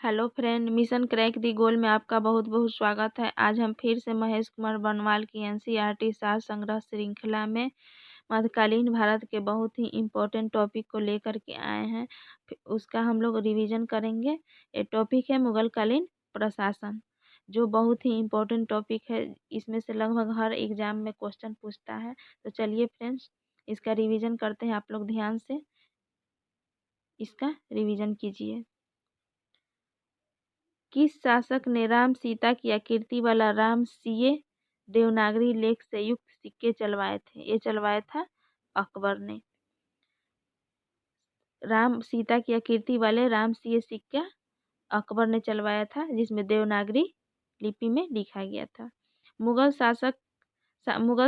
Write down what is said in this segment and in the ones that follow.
Hello friend, mission crack दी गोल में आपका बहुत बहुत स्वागत है। आज हम फिर से महेश कुमार बनवाल की एनसीईआरटी सार संग्रह श्रृंखला में मध्यकालीन भारत के बहुत ही इम्पोर्टेंट टॉपिक को लेकर के आए हैं। उसका हम लोग रिवीजन करेंगे। ये टॉपिक है मुगलकालीन प्रशासन, जो बहुत ही इम्पोर्टेंट टॉपिक है। इसमें से लगभग हर एग्जाम में क्वेश्चन पूछता है। तो चलिए फ्रेंड्स, इसका रिविजन करते हैं। आप लोग ध्यान से इसका रिविजन कीजिए। किस शासक ने राम सीता की आकृति वाला राम सीए देवनागरी लेख से युक्त सिक्के चलवाए थे? ये चलवाया था अकबर ने। राम सीता की आकृति वाले राम सीए सिक्का अकबर ने चलवाया था, जिसमें देवनागरी लिपि में लिखा गया था। मुगल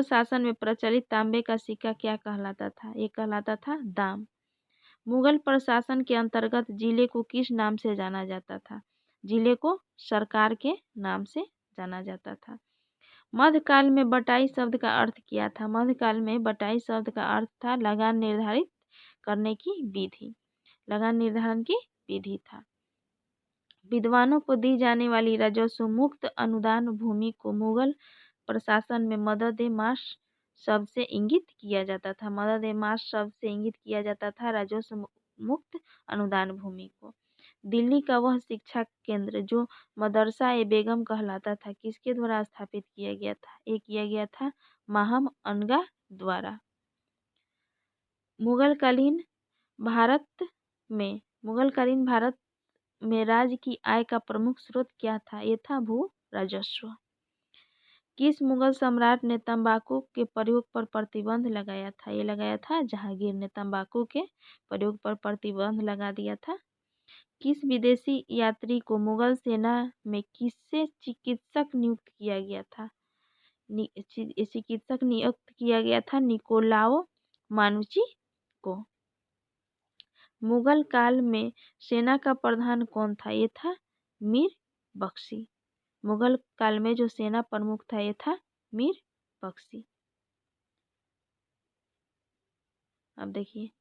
शासन में प्रचलित तांबे का सिक्का क्या कहलाता था? ये कहलाता था दाम। मुगल प्रशासन के अंतर्गत जिले को किस नाम से जाना जाता था? जिले को सरकार के नाम से जाना जाता था। मध्यकाल में बटाई शब्द का अर्थ क्या था? मध्यकाल में बटाई शब्द का अर्थ था लगान निर्धारित करने की विधि। लगान निर्धारण की विधि था। विद्वानों को दी जाने वाली राजस्व मुक्त अनुदान भूमि को मुगल प्रशासन में मदद ए मास शब्द से इंगित किया जाता था। मदद ए मास शब्द से इंगित किया जाता था राजस्व मुक्त अनुदान भूमि को। दिल्ली का वह शिक्षा केंद्र जो मदरसा ए बेगम कहलाता था, किसके द्वारा स्थापित किया गया था? ये किया गया था माहम अनगा द्वारा। मुगलकालीन भारत में राज्य की आय का प्रमुख स्रोत क्या था? ये था भू राजस्व। किस मुगल सम्राट ने तंबाकू के प्रयोग पर प्रतिबंध लगाया था? ये लगाया था जहांगीर ने। तंबाकू के प्रयोग पर प्रतिबंध लगा दिया था। किस विदेशी यात्री को मुगल सेना में किससे चिकित्सक नियुक्त किया गया था? चिकित्सक नियुक्त किया गया था निकोलाओ मानुची को। मुगल काल में सेना का प्रधान कौन था? ये था मीर बख्शी। मुगल काल में जो सेना प्रमुख था, ये था मीर बख्शी। अब देखिए,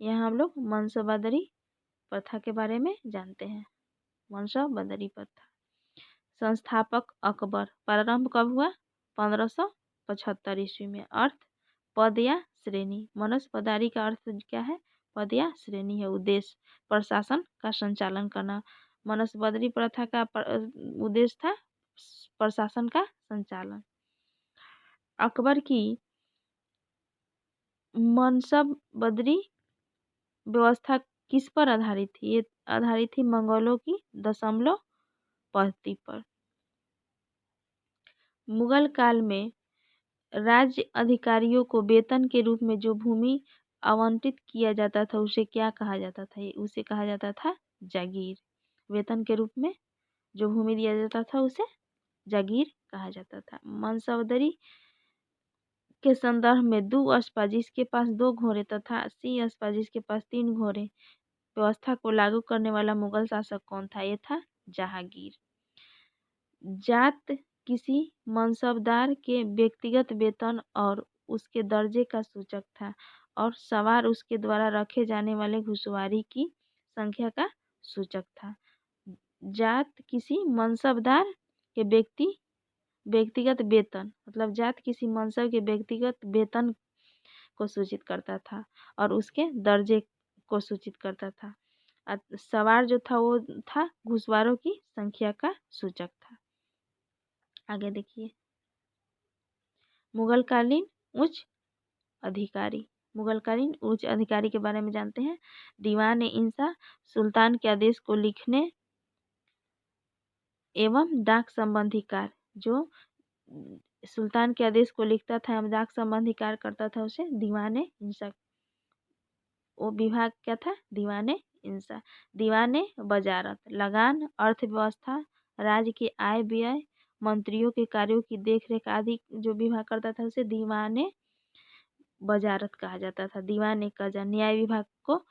यहाँ हम लोग मनसबदरी प्रथा के बारे में जानते हैं। मनसबदरी प्रथा। संस्थापक अकबर। प्रारंभ कब हुआ? 1575 ईस्वी में। अर्थ पद या श्रेणी। मनसबदारी का अर्थ क्या है? पद या श्रेणी है। उद्देश्य प्रशासन का संचालन करना। मनसबदरी प्रथा का उद्देश्य था प्रशासन का संचालन। अकबर की मनसबदरी व्यवस्था किस पर आधारित थी? ये आधारित थी मंगोलों की दशमलव पद्धति पर। मुगल काल में राज्य अधिकारियों को वेतन के रूप में जो भूमि आवंटित किया जाता था, उसे क्या कहा जाता था? उसे कहा जाता था जागीर। वेतन के रूप में जो भूमि दिया जाता था, उसे जागीर कहा जाता था। मनसबदरी के संदर्भ में दू अस्पा जिसके पास 2 घोड़े तथा सी अस्पा जिसके पास 3 घोड़े व्यवस्था को लागू करने वाला मुगल शासक कौन था? ये था जहांगीर। जात किसी मनसबदार के व्यक्तिगत वेतन और उसके दर्जे का सूचक था, और सवार उसके द्वारा रखे जाने वाले घुसवारी की संख्या का सूचक था। जात किसी मनसबदार के व्यक्तिगत वेतन, मतलब जात किसी मनसब के व्यक्तिगत वेतन को सूचित करता था और उसके दर्जे को सूचित करता था। सवार जो था वो था घुसवारों की संख्या का सूचक था। आगे देखिए, मुगलकालीन उच्च अधिकारी। मुगलकालीन उच्च अधिकारी के बारे में जानते हैं। दीवान इंसा सुल्तान के आदेश को लिखने एवं डाक संबंधी कार्य, जो सुल्तान के आदेश को लिखता था एवं डाक संबंधी कार्य करता था, उसे दीवान इंसा। वो विभाग क्या था? दीवान इंसा। दीवान वजारत लगान, अर्थव्यवस्था, राज्य के आय व्यय, मंत्रियों के कार्यों की देखरेख आदि जो विभाग करता था, उसे दीवान वजारत कहा जाता था। दीवान कजा न्याय विभाग को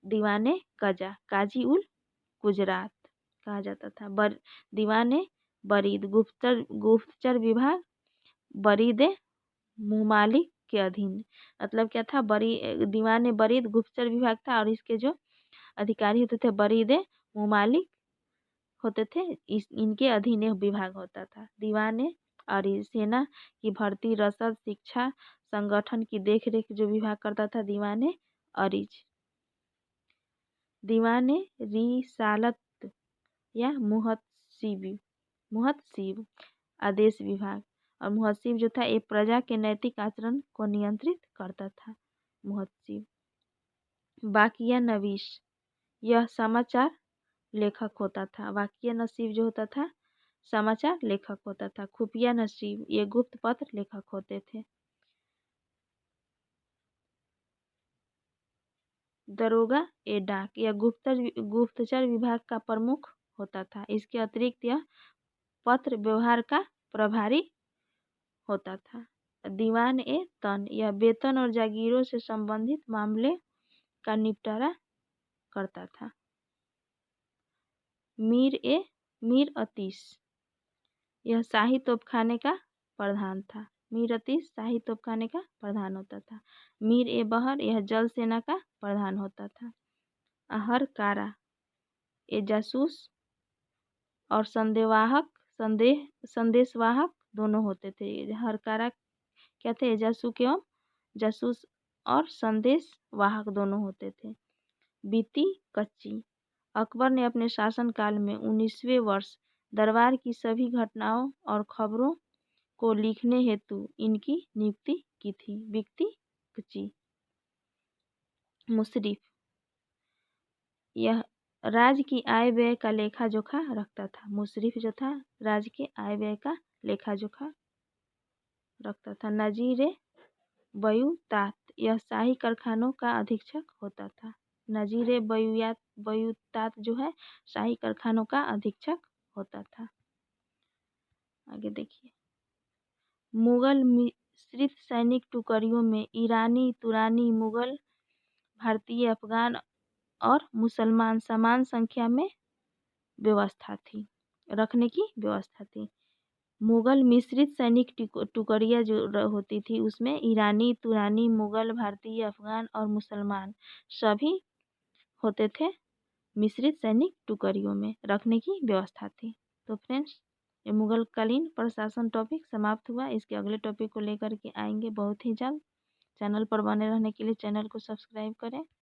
दीवान कजा काजी उल गुजरात कहा जाता था। दीवान बरीद गुप्तचर विभाग बरीद मुमालिक के अधीन। मतलब क्या था? दीवान बरीद गुप्तचर विभाग था और इसके जो अधिकारी होते थे बरीद मुमालिक होते थे, इनके अधीन यह विभाग होता था। दीवान अरीज, सेना की भर्ती, रसद, शिक्षा, संगठन की देखरेख जो विभाग करता था दीवान अरीज। दीवान रिसालत या मुहतसिब आदेश विभाग, और मुहतसिब जो था एक प्रजा के नैतिक आचरण को नियंत्रित करता था। मुहतसिब। वाकिया नवीस, यह समाचार लेखक होता था। वाकिया नसीब जो होता था समाचार लेखक होता था। खुफिया नसीब, ये गुप्त पत्र लेखक होते थे। दरोगा ए डाक, यह गुप्तचर विभाग का प्रमुख होता था। इसके अतिरिक्त यह पत्र व्यवहार का प्रभारी होता था। दीवान ए तन, यह वेतन और जागीरों से संबंधित मामले का निपटारा करता था। मीर अतीस, यह शाही तोपखाने का प्रधान था। मीर अतीस शाही तोपखाने का प्रधान होता था। मीर ए बहर, यह जल सेना का प्रधान होता था। अहर कारा, ये जासूस और संदेशवाहक दोनों होते थे। हर कारा क्या थे? जासूस और संदेशवाहक दोनों होते थे। बीती कच्ची, अकबर ने अपने शासनकाल में 19वें वर्ष दरबार की सभी घटनाओं और खबरों को लिखने हेतु इनकी नियुक्ति की थी। बीती कच्ची। मुशरिफ, यह राज्य की आय व्यय का लेखा जोखा रखता था। मुशरिफ जो था राज्य के आय व्यय का लेखा जोखा रखता था। नजीर बयूतात, यह शाही कारखानों का अधीक्षक होता था। नजीर बयूतात जो है शाही कारखानों का अधीक्षक होता था। आगे देखिए, मुगल मिश्रित सैनिक टुकड़ियों में ईरानी, तुरानी, मुगल, भारतीय, अफगान और मुसलमान समान संख्या में व्यवस्था थी, रखने की व्यवस्था थी। मुगल मिश्रित सैनिक टुकड़ियाँ जो होती थी उसमें ईरानी, तुरानी, मुगल, भारतीय, अफगान और मुसलमान सभी होते थे। मिश्रित सैनिक टुकड़ियों में रखने की व्यवस्था थी। तो फ्रेंड्स, ये मुगलकालीन प्रशासन टॉपिक समाप्त हुआ। इसके अगले टॉपिक को लेकर के आएंगे बहुत ही जल्द। चैनल पर बने रहने के लिए चैनल को सब्सक्राइब करें।